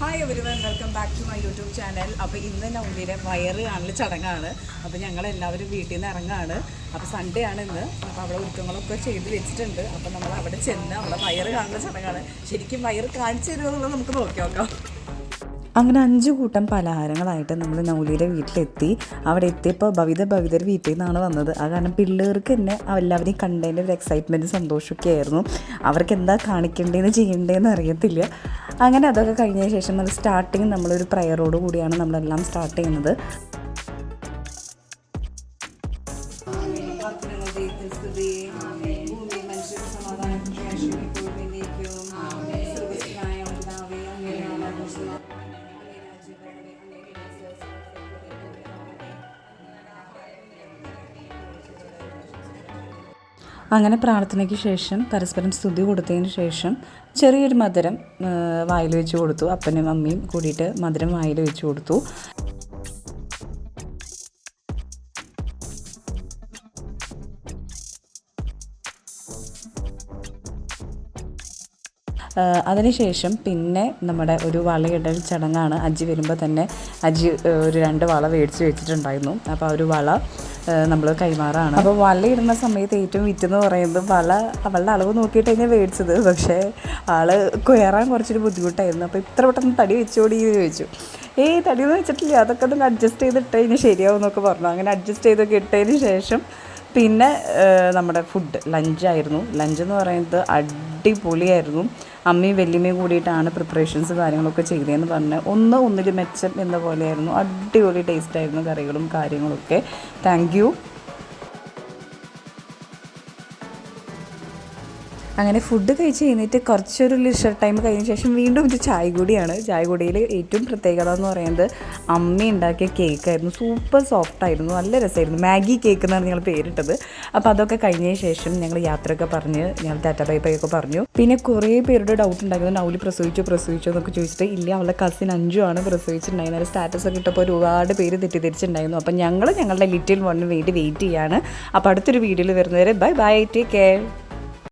Hi everyone, welcome back to my YouTube channel. അപ്പോൾ ഇന്ന് നൗലിയുടെ വയറ് കാണൽ ചടങ്ങാണ്. അപ്പോൾ ഞങ്ങളെല്ലാവരും വീട്ടിൽ നിന്ന് ഇറങ്ങാണ്. അപ്പോൾ സൺഡേ ആണ് ഇന്ന്. അപ്പോൾ അവിടെ ഒരുക്കങ്ങളൊക്കെ ചെയ്ത് വെച്ചിട്ടുണ്ട്. അപ്പോൾ നമ്മൾ അവിടെ ചെന്ന് അവിടെ വയറ് കാണുന്ന ചടങ്ങാണ്. ശരിക്കും വയറ് കാണിച്ചു തരുമോ എന്നുള്ളത് നമുക്ക് നോക്കി നോക്കാം. അങ്ങനെ 5 കൂട്ടം പലഹാരങ്ങളായിട്ട് നമ്മൾ നൗലിയുടെ വീട്ടിലെത്തി. അവിടെ എത്തിയപ്പോൾ ഭവിതർ വീട്ടിൽ നിന്നാണ് വന്നത്. അത് കാരണം പിള്ളേർക്ക് തന്നെ എല്ലാവരെയും കണ്ടതിൻ്റെ ഒരു എക്സൈറ്റ്മെൻറ്റ് സന്തോഷമൊക്കെ ആയിരുന്നു. അവർക്ക് എന്താ കാണിക്കേണ്ടതെന്ന് ചെയ്യേണ്ടതെന്ന് അറിയത്തില്ല. അങ്ങനെ അതൊക്കെ കഴിഞ്ഞ ശേഷം അത് സ്റ്റാർട്ടിങ് നമ്മളൊരു പ്രയറോട് കൂടിയാണ് നമ്മളെല്ലാം സ്റ്റാർട്ട് ചെയ്യുന്നത്. അങ്ങനെ പ്രാർത്ഥനയ്ക്ക് ശേഷം പരസ്പരം സ്തുതി കൊടുത്തതിന് ശേഷം ചെറിയൊരു മധുരം വായിൽ വെച്ച് കൊടുത്തു. അപ്പനും അമ്മയും കൂടിയിട്ട് മധുരം വായിൽ വെച്ച് കൊടുത്തു. അതിനുശേഷം പിന്നെ നമ്മുടെ ഒരു വളയിടൽ ചടങ്ങാണ്. അജ്ജി വരുമ്പോൾ തന്നെ അജ്ജി ഒരു 2 വള മേടിച്ച് വെച്ചിട്ടുണ്ടായിരുന്നു. അപ്പോൾ ആ ഒരു വള നമ്മൾ കൈമാറാണ്. അപ്പോൾ വളയിടുന്ന സമയത്ത് ഏറ്റവും വിറ്റെന്ന് പറയുന്നത് അവളുടെ അളവ് നോക്കിയിട്ട് തന്നെ മേടിച്ചത്. പക്ഷേ ആൾ കയറാൻ കുറച്ചൊരു ബുദ്ധിമുട്ടായിരുന്നു. അപ്പോൾ ഇത്ര പെട്ടെന്ന് തടി വെച്ചോടി എന്ന് ചോദിച്ചു. തടിയൊന്നും വെച്ചിട്ടില്ല, അതൊക്കെ ഒന്ന് അഡ്ജസ്റ്റ് ചെയ്തിട്ട് കഴിഞ്ഞാൽ ശരിയാവും എന്നൊക്കെ പറഞ്ഞു. അങ്ങനെ അഡ്ജസ്റ്റ് ചെയ്തൊക്കെ ഇട്ടതിന് ശേഷം പിന്നെ നമ്മുടെ ഫുഡ് ലഞ്ചായിരുന്നു. ലഞ്ച് എന്ന് പറയുന്നത് അടിപൊളിയായിരുന്നു. അമ്മയും വല്യമ്മയും കൂടിയിട്ടാണ് പ്രിപ്പറേഷൻസ് കാര്യങ്ങളൊക്കെ ചെയ്തതെന്ന് പറഞ്ഞ് ഒന്നിൽ മെച്ചം എന്ന പോലെയായിരുന്നു. അടിപൊളി ടേസ്റ്റായിരുന്നു കറികളും കാര്യങ്ങളൊക്കെ. Thank you. അങ്ങനെ ഫുഡ് കഴിച്ച് കഴിഞ്ഞിട്ട് കുറച്ചൊരു ലിഷർ ടൈം കഴിഞ്ഞ ശേഷം വീണ്ടും ഒരു ചായ കൂടിയാണ്. ചായ കൂടിയിൽ ഏറ്റവും പ്രത്യേകത എന്ന് പറയുന്നത് അമ്മ ഉണ്ടാക്കിയ കേക്കായിരുന്നു. സൂപ്പർ സോഫ്റ്റായിരുന്നു, നല്ല രസമായിരുന്നു. മാഗി കേക്ക് എന്നാണ് ഞങ്ങൾ പേരിട്ടത്. അപ്പോൾ അതൊക്കെ കഴിഞ്ഞ ശേഷം ഞങ്ങൾ യാത്രയൊക്കെ പറഞ്ഞ് ഞങ്ങൾ ടാറ്റ ബൈ ബൈ ഒക്കെ പറഞ്ഞു. പിന്നെ കുറേ പേരുടെ ഡൗട്ട് ഉണ്ടായിരുന്നു, നൗലി പ്രസവിച്ചോ എന്നൊക്കെ ചോദിച്ചിട്ട്. ഇല്ല, അവളുടെ കസിൻ അഞ്ജു ആണ് പ്രസവിച്ചിട്ടുണ്ടായിരുന്നത്. സ്റ്റാറ്റസൊക്കെ ഇട്ടപ്പോൾ ഒരുപാട് പേര് തെറ്റിദ്ധരിച്ചിട്ടുണ്ടായിരുന്നു. അപ്പോൾ ഞങ്ങളുടെ ലിറ്റിൽ വണ്ണിന് വേണ്ടി വെയിറ്റ് ചെയ്യാണ്. അപ്പോൾ അടുത്തൊരു വീഡിയോയിൽ വരുന്നവരെ ബൈ ബൈ, ടേക്ക് കെയർ.